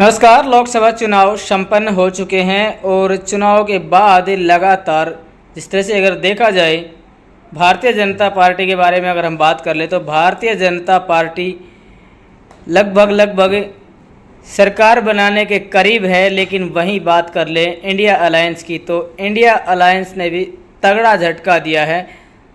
नमस्कार। लोकसभा चुनाव संपन्न हो चुके हैं और चुनाव के बाद लगातार जिस तरह से अगर देखा जाए भारतीय जनता पार्टी के बारे में अगर हम बात कर ले तो भारतीय जनता पार्टी लगभग सरकार बनाने के करीब है। लेकिन वहीं बात कर ले इंडिया अलायंस की तो इंडिया अलायंस ने भी तगड़ा झटका दिया है।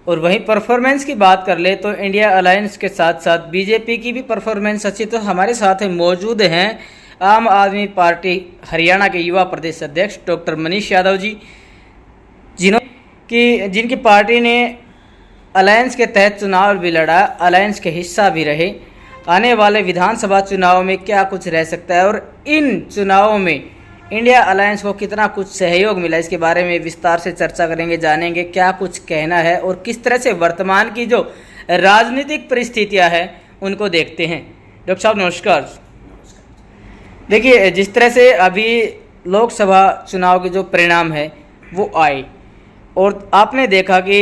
और वहीं परफॉर्मेंस की बात कर ले तो इंडिया अलायंस के साथ साथ बीजेपी की भी परफॉर्मेंस अच्छी। तो हमारे साथ मौजूद हैं आम आदमी पार्टी हरियाणा के युवा प्रदेश अध्यक्ष डॉक्टर मनीष यादव जी, जिनकी पार्टी ने अलायंस के तहत चुनाव भी लड़ा, अलायंस के हिस्सा भी रहे। आने वाले विधानसभा चुनाव में क्या कुछ रह सकता है और इन चुनावों में इंडिया अलायंस को कितना कुछ सहयोग मिला, इसके बारे में विस्तार से चर्चा करेंगे, जानेंगे क्या कुछ कहना है और किस तरह से वर्तमान की जो राजनीतिक परिस्थितियां हैं उनको देखते हैं। डॉक्टर साहब नमस्कार। देखिए, जिस तरह से अभी लोकसभा चुनाव के जो परिणाम है वो आए और आपने देखा कि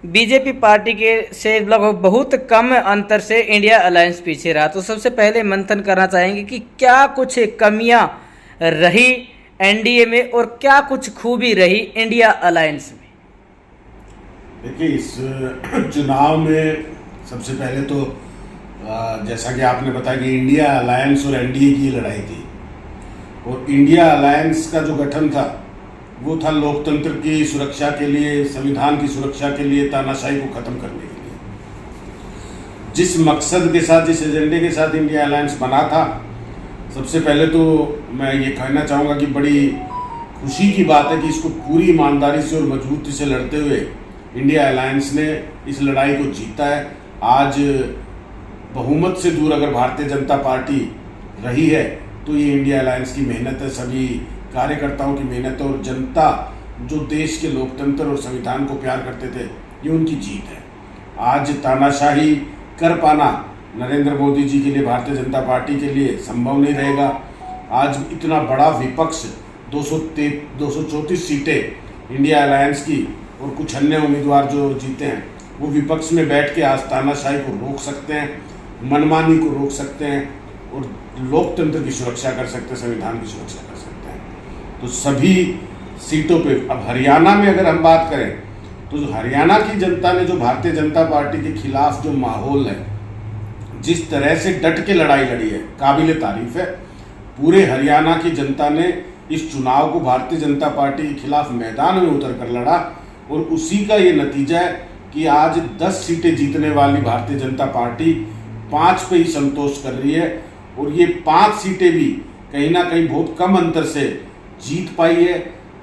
बीजेपी पार्टी के से लगभग बहुत कम अंतर से इंडिया अलायंस पीछे रहा। तो सबसे पहले मंथन करना चाहेंगे कि क्या कुछ कमियां रही एनडीए में और क्या कुछ खूबी रही इंडिया अलायंस में। देखिए, इस चुनाव में सबसे पहले तो जैसा कि आपने बताया कि इंडिया अलायंस और एनडीए की लड़ाई थी। और इंडिया अलायंस का जो गठन था वो था लोकतंत्र की सुरक्षा के लिए, संविधान की सुरक्षा के लिए, तानाशाही को खत्म करने के लिए। जिस मकसद के साथ, जिस एजेंडे के साथ इंडिया अलायंस बना था, सबसे पहले तो मैं ये कहना चाहूँगा कि बड़ी खुशी की बात है कि इसको पूरी ईमानदारी से और मजबूती से लड़ते हुए इंडिया अलायंस ने इस लड़ाई को जीता है। आज बहुमत से दूर अगर भारतीय जनता पार्टी रही है तो ये इंडिया अलायंस की मेहनत है, सभी कार्यकर्ताओं की मेहनत है और जनता जो देश के लोकतंत्र और संविधान को प्यार करते थे, ये उनकी जीत है। आज तानाशाही कर पाना नरेंद्र मोदी जी के लिए, भारतीय जनता पार्टी के लिए संभव नहीं रहेगा। आज इतना बड़ा विपक्ष, 234 सीटें इंडिया अलायंस की और कुछ अन्य उम्मीदवार जो जीते हैं वो विपक्ष में बैठ के आज तानाशाही को रोक सकते हैं, मनमानी को रोक सकते हैं और लोकतंत्र की सुरक्षा कर सकते हैं, संविधान की सुरक्षा कर सकते हैं। तो सभी सीटों पे अब हरियाणा में अगर हम बात करें तो हरियाणा की जनता ने जो भारतीय जनता पार्टी के खिलाफ जो माहौल है, जिस तरह से डट के लड़ाई लड़ी है, काबिले तारीफ है। पूरे हरियाणा की जनता ने इस चुनाव को भारतीय जनता पार्टी के खिलाफ मैदान में उतर कर लड़ा और उसी का ये नतीजा है कि आज 10 सीटें जीतने वाली भारतीय जनता पार्टी 5 पे ही संतोष कर रही है और ये 5 सीटें भी कहीं ना कहीं बहुत कम अंतर से जीत पाई है।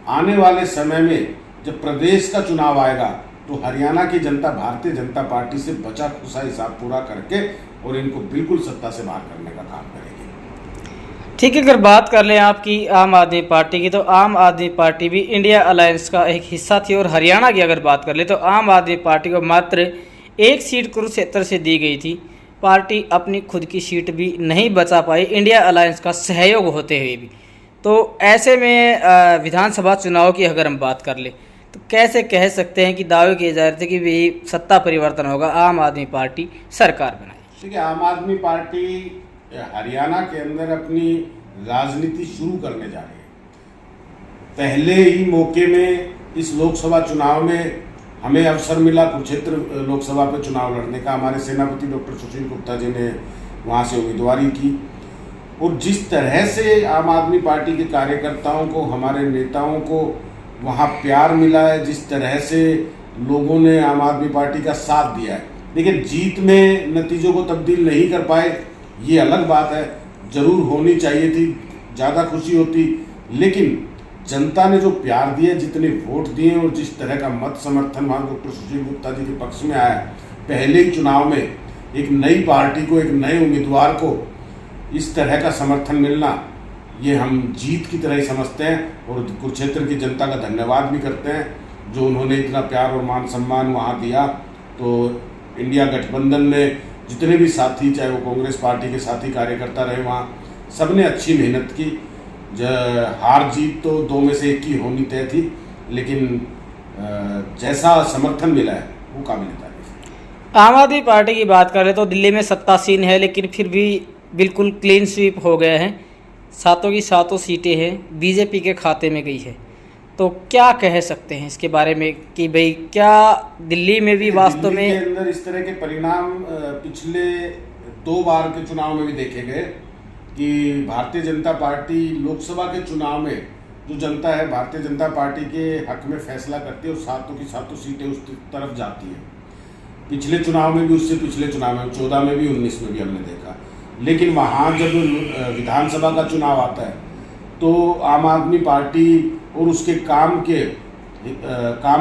आने वाले समय में जब प्रदेश का चुनाव आएगा तो हरियाणा की जनता भारतीय जनता पार्टी से बचा खुसा हिसाब पूरा करके और इनको बिल्कुल सत्ता से बाहर करने का काम करेगी। ठीक है, अगर बात कर लें आपकी आम आदमी पार्टी की तो आम आदमी पार्टी भी इंडिया अलायंस का एक हिस्सा थी। और हरियाणा की अगर बात कर ले तो आम आदमी पार्टी को मात्र 1 सीट कुरुक्षेत्र से दी गई थी। पार्टी अपनी खुद की सीट भी नहीं बचा पाई इंडिया अलायंस का सहयोग होते हुए भी। तो ऐसे में विधानसभा चुनाव की अगर हम बात कर ले तो कैसे कह सकते हैं कि दावे किए जा रहे थे कि भी सत्ता परिवर्तन होगा, आम आदमी पार्टी सरकार बनाएगी। ठीक है, आम आदमी पार्टी हरियाणा के अंदर अपनी राजनीति शुरू करने जा रही है। पहले ही मौके में इस लोकसभा चुनाव में हमें अवसर मिला कुरुक्षेत्र लोकसभा पे चुनाव लड़ने का। हमारे सेनापति डॉक्टर सुशील गुप्ता जी ने वहाँ से उम्मीदवारी की और जिस तरह से आम आदमी पार्टी के कार्यकर्ताओं को, हमारे नेताओं को वहाँ प्यार मिला है, जिस तरह से लोगों ने आम आदमी पार्टी का साथ दिया है। लेकिन जीत में नतीजों को तब्दील नहीं कर पाए, ये अलग बात है। जरूर होनी चाहिए थी, ज़्यादा खुशी होती, लेकिन जनता ने जो प्यार दिया, जितने वोट दिए और जिस तरह का मत समर्थन वहाँ डॉक्टर सुशील गुप्ता जी के पक्ष में आया, पहले ही चुनाव में एक नई पार्टी को, एक नए उम्मीदवार को इस तरह का समर्थन मिलना, ये हम जीत की तरह ही समझते हैं और कुरुक्षेत्र की जनता का धन्यवाद भी करते हैं जो उन्होंने इतना प्यार और मान सम्मान वहाँ दिया। तो इंडिया गठबंधन में जितने भी साथी, चाहे वो कांग्रेस पार्टी के साथी कार्यकर्ता रहे, वहाँ सबने अच्छी मेहनत की। हार जीत तो 2 में से 1 की होनी तय थी, लेकिन जैसा समर्थन मिला है वो काबिल तारीफ है। आम आदमी पार्टी की बात करें तो दिल्ली में सत्तासीन है, लेकिन फिर भी बिल्कुल क्लीन स्वीप हो गए हैं। सातों की सातों सीटें हैं बीजेपी के खाते में गई है, तो क्या कह सकते हैं इसके बारे में कि भाई क्या दिल्ली में भी वास्तव दिल्ली के में अंदर इस तरह के परिणाम पिछले 2 बार के चुनाव में भी देखे गए कि भारतीय जनता पार्टी लोकसभा के चुनाव में जो जनता है भारतीय जनता पार्टी के हक में फैसला करती है और सातों की सातों सीटें उस तरफ जाती हैं। पिछले चुनाव में भी, उससे पिछले चुनाव में 14 में भी, 19 में भी हमने देखा। लेकिन वहाँ जब विधानसभा का चुनाव आता है तो आम आदमी पार्टी और उसके काम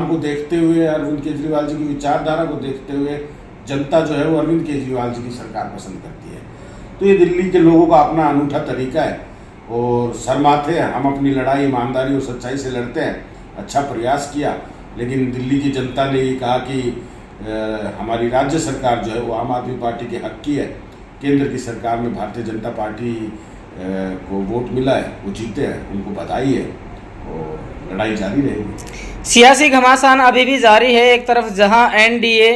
को देखते हुए, अरविंद केजरीवाल जी की विचारधारा को देखते हुए जनता जो है वो अरविंद केजरीवाल जी की सरकार पसंद करती है। तो ये दिल्ली के लोगों का अपना अनूठा तरीका है और शर्माते हैं। हम अपनी लड़ाई ईमानदारी और सच्चाई से लड़ते हैं। अच्छा प्रयास किया, लेकिन दिल्ली की जनता ने ये कहा कि हमारी राज्य सरकार जो है वो आम आदमी पार्टी के हक की है। केंद्र की सरकार में भारतीय जनता पार्टी को वोट मिला है, वो जीते हैं, उनको बधाई है और लड़ाई जारी रहेगी। सियासी घमासान अभी भी जारी है। एक तरफ जहां एनडीए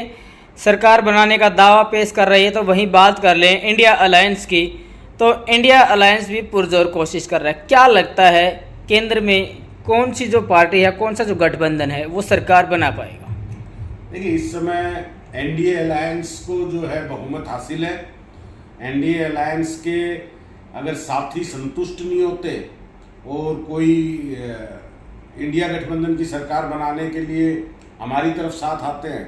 सरकार बनाने का दावा पेश कर रही है, तो वहीं बात कर लें इंडिया अलायंस की, तो इंडिया अलायंस भी पुरजोर कोशिश कर रहा है। क्या लगता है केंद्र में कौन सी जो पार्टी है, कौन सा जो गठबंधन है वो सरकार बना पाएगा? देखिए, इस समय एनडीए अलायंस को जो है बहुमत हासिल है। एनडीए अलायंस के अगर साथी संतुष्ट नहीं होते और कोई इंडिया गठबंधन की सरकार बनाने के लिए हमारी तरफ साथ आते हैं,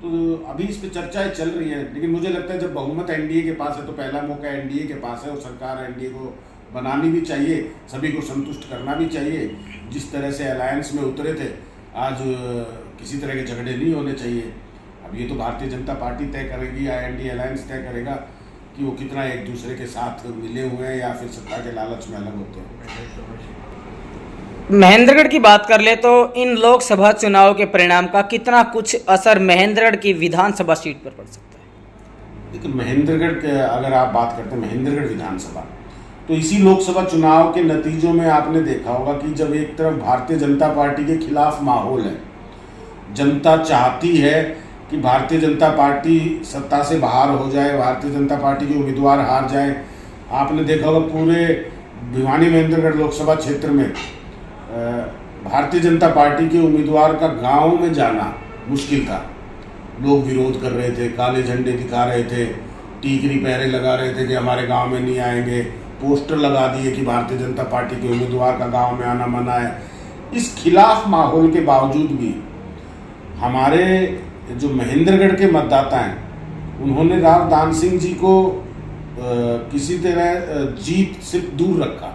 तो अभी इस पे चर्चाएं चल रही है। लेकिन मुझे लगता है जब बहुमत एनडीए के पास है तो पहला मौका एनडीए के पास है और सरकार एनडीए को बनानी भी चाहिए, सभी को संतुष्ट करना भी चाहिए। जिस तरह से अलायंस में उतरे थे, आज किसी तरह के झगड़े नहीं होने चाहिए। अब ये तो भारतीय जनता पार्टी तय करेगी या एनडीए अलायंस तय करेगा कि वो कितना एक दूसरे के साथ मिले हुए हैं या फिर सत्ता के लालच में अलग होते हैं। महेंद्रगढ़ की बात कर ले तो इन लोकसभा चुनाव के परिणाम का कितना कुछ असर महेंद्रगढ़ की विधानसभा सीट पर पड़ सकता है? देखिए, महेंद्रगढ़ के अगर आप बात करते हैं महेंद्रगढ़ विधानसभा, तो इसी लोकसभा चुनाव के नतीजों में आपने देखा होगा कि जब एक तरफ भारतीय जनता पार्टी के खिलाफ माहौल है, जनता चाहती है कि भारतीय जनता पार्टी सत्ता से बाहर हो जाए, भारतीय जनता पार्टी के उम्मीदवार हार जाए। आपने देखा होगा पूरे भिवानी महेंद्रगढ़ लोकसभा क्षेत्र में भारतीय जनता पार्टी के उम्मीदवार का गांव में जाना मुश्किल था। लोग विरोध कर रहे थे, काले झंडे दिखा रहे थे, टीकरी पहरे लगा रहे थे कि हमारे गांव में नहीं आएंगे, पोस्टर लगा दिए कि भारतीय जनता पार्टी के उम्मीदवार का गांव में आना मना है। इस खिलाफ माहौल के बावजूद भी हमारे जो महेंद्रगढ़ के मतदाता हैं उन्होंने राव दान सिंह जी को किसी तरह जीत से दूर रखा।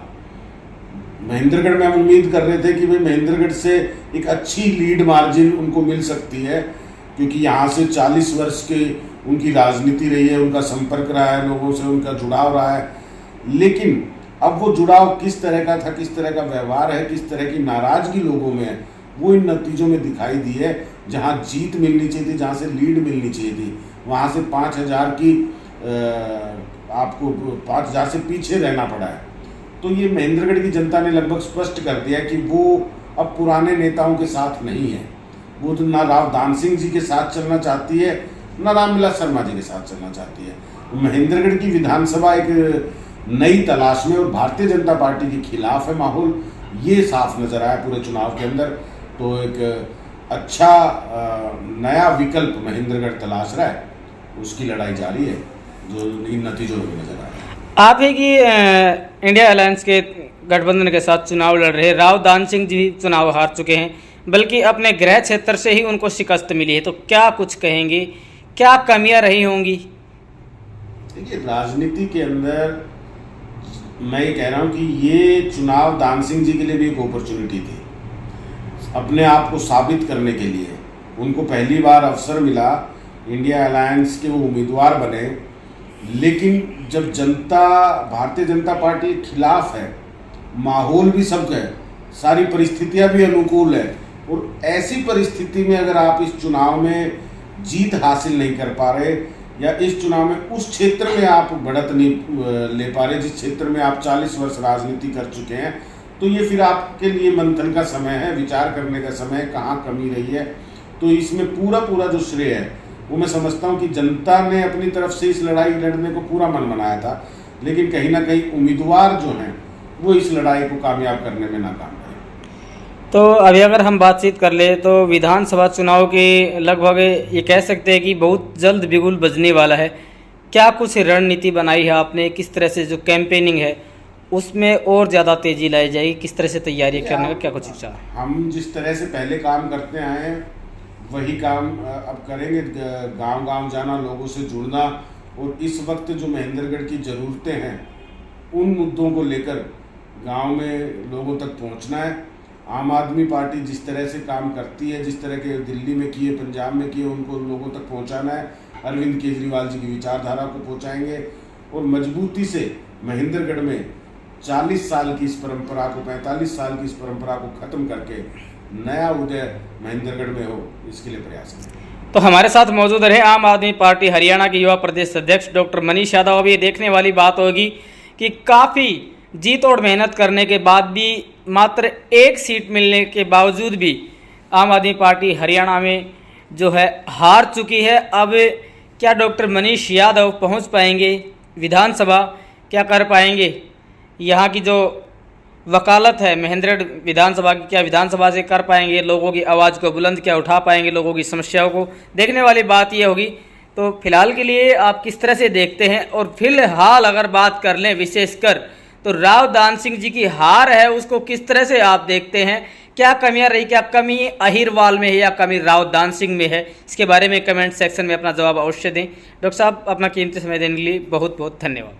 महेंद्रगढ़ में हम उम्मीद कर रहे थे कि भाई महेंद्रगढ़ से एक अच्छी लीड मार्जिन उनको मिल सकती है, क्योंकि यहाँ से 40 वर्ष की उनकी राजनीति रही है, उनका संपर्क रहा है, लोगों से उनका जुड़ाव रहा है। लेकिन अब वो जुड़ाव किस तरह का था, किस तरह का व्यवहार है, किस तरह की नाराजगी लोगों में है, वो इन नतीजों में दिखाई दी है। जहाँ जीत मिलनी चाहिए थी, जहाँ से लीड मिलनी चाहिए थी, वहाँ से 5000 की आपको 5000 से पीछे रहना पड़ा है। तो ये महेंद्रगढ़ की जनता ने लगभग स्पष्ट कर दिया कि वो अब पुराने नेताओं के साथ नहीं है। वो तो ना राव दान सिंह जी के साथ चलना चाहती है, ना रामविलास शर्मा जी के साथ चलना चाहती है। महेंद्रगढ़ की विधानसभा एक नई तलाश में और भारतीय जनता पार्टी के खिलाफ है माहौल, ये साफ नजर आया पूरे चुनाव के अंदर। तो एक अच्छा नया विकल्प महेंद्रगढ़ तलाश रहा है, उसकी लड़ाई जारी है जो इन नतीजों में नजर आ रहा है। आप ही की इंडिया अलायंस के गठबंधन के साथ चुनाव लड़ रहे राव दान सिंह जी चुनाव हार चुके हैं, बल्कि अपने गृह क्षेत्र से ही उनको शिकस्त मिली है, तो क्या कुछ कहेंगे, क्या कमियां रही होंगी? देखिए, राजनीति के अंदर मैं ये कह रहा हूँ कि ये चुनाव दान सिंह जी के लिए भी एक अपॉर्चुनिटी थी अपने आप को साबित करने के लिए। उनको पहली बार अवसर मिला, इंडिया अलायंस के वो उम्मीदवार बने, लेकिन जब जनता भारतीय जनता पार्टी के खिलाफ है, माहौल भी सबका है, सारी परिस्थितियां भी अनुकूल है, और ऐसी परिस्थिति में अगर आप इस चुनाव में जीत हासिल नहीं कर पा रहे या इस चुनाव में उस क्षेत्र में आप बढ़त नहीं ले पा रहे जिस क्षेत्र में आप 40 वर्ष राजनीति कर चुके हैं, तो ये फिर आपके लिए मंथन का समय है, विचार करने का समय है, कहाँ कमी रही है। तो इसमें पूरा जो श्रेय है वो मैं समझता हूँ कि जनता ने अपनी तरफ से इस लड़ाई लड़ने को पूरा मन बनाया था, लेकिन कहीं ना कहीं उम्मीदवार जो हैं वो इस लड़ाई को कामयाब करने में नाकाम रहे। तो अभी अगर हम बातचीत कर ले तो विधानसभा चुनाव के लगभग ये कह सकते हैं कि बहुत जल्द बिगुल बजने वाला है। क्या कुछ रणनीति बनाई है आपने, किस तरह से जो कैंपेनिंग है उसमें और ज़्यादा तेज़ी लाई जाएगी, किस तरह से तैयारी करने का क्या कुछ विचार है? हम जिस तरह से पहले काम करते आए हैं वही काम अब करेंगे। गांव-गांव जाना, लोगों से जुड़ना, और इस वक्त जो महेंद्रगढ़ की ज़रूरतें हैं उन मुद्दों को लेकर गांव में लोगों तक पहुंचना है। आम आदमी पार्टी जिस तरह से काम करती है, जिस तरह के दिल्ली में किए, पंजाब में किए, उनको लोगों तक पहुंचाना है। अरविंद केजरीवाल जी की विचारधारा को पहुंचाएंगे और मजबूती से महेंद्रगढ़ में 40 साल की इस परंपरा को, 45 साल की इस परंपरा को ख़त्म करके नया उदय महेंद्रगढ़ में हो, इसके लिए प्रयास करें। तो हमारे साथ मौजूद रहे आम आदमी पार्टी हरियाणा के युवा प्रदेश अध्यक्ष डॉक्टर मनीष यादव। अब ये देखने वाली बात होगी कि काफ़ी जी तोड़ मेहनत करने के बाद भी मात्र एक सीट मिलने के बावजूद भी आम आदमी पार्टी हरियाणा में जो है हार चुकी है। अब क्या डॉक्टर मनीष यादव पहुंच पाएंगे विधानसभा, क्या कर पाएंगे, यहाँ की जो वकालत है महेंद्रगढ़ विधानसभा की, क्या विधानसभा से कर पाएंगे, लोगों की आवाज़ को बुलंद क्या उठा पाएंगे, लोगों की समस्याओं को, देखने वाली बात ये होगी। तो फिलहाल के लिए आप किस तरह से देखते हैं? और फिलहाल अगर बात कर लें विशेषकर तो राव दान सिंह जी की हार है, उसको किस तरह से आप देखते हैं? क्या कमियां रही, क्या कमी अहिरवाल में है या कमी राव दान सिंह में है? इसके बारे में कमेंट सेक्शन में अपना जवाब अवश्य दें। डॉक्टर साहब, अपना कीमती समय देने के लिए बहुत बहुत धन्यवाद।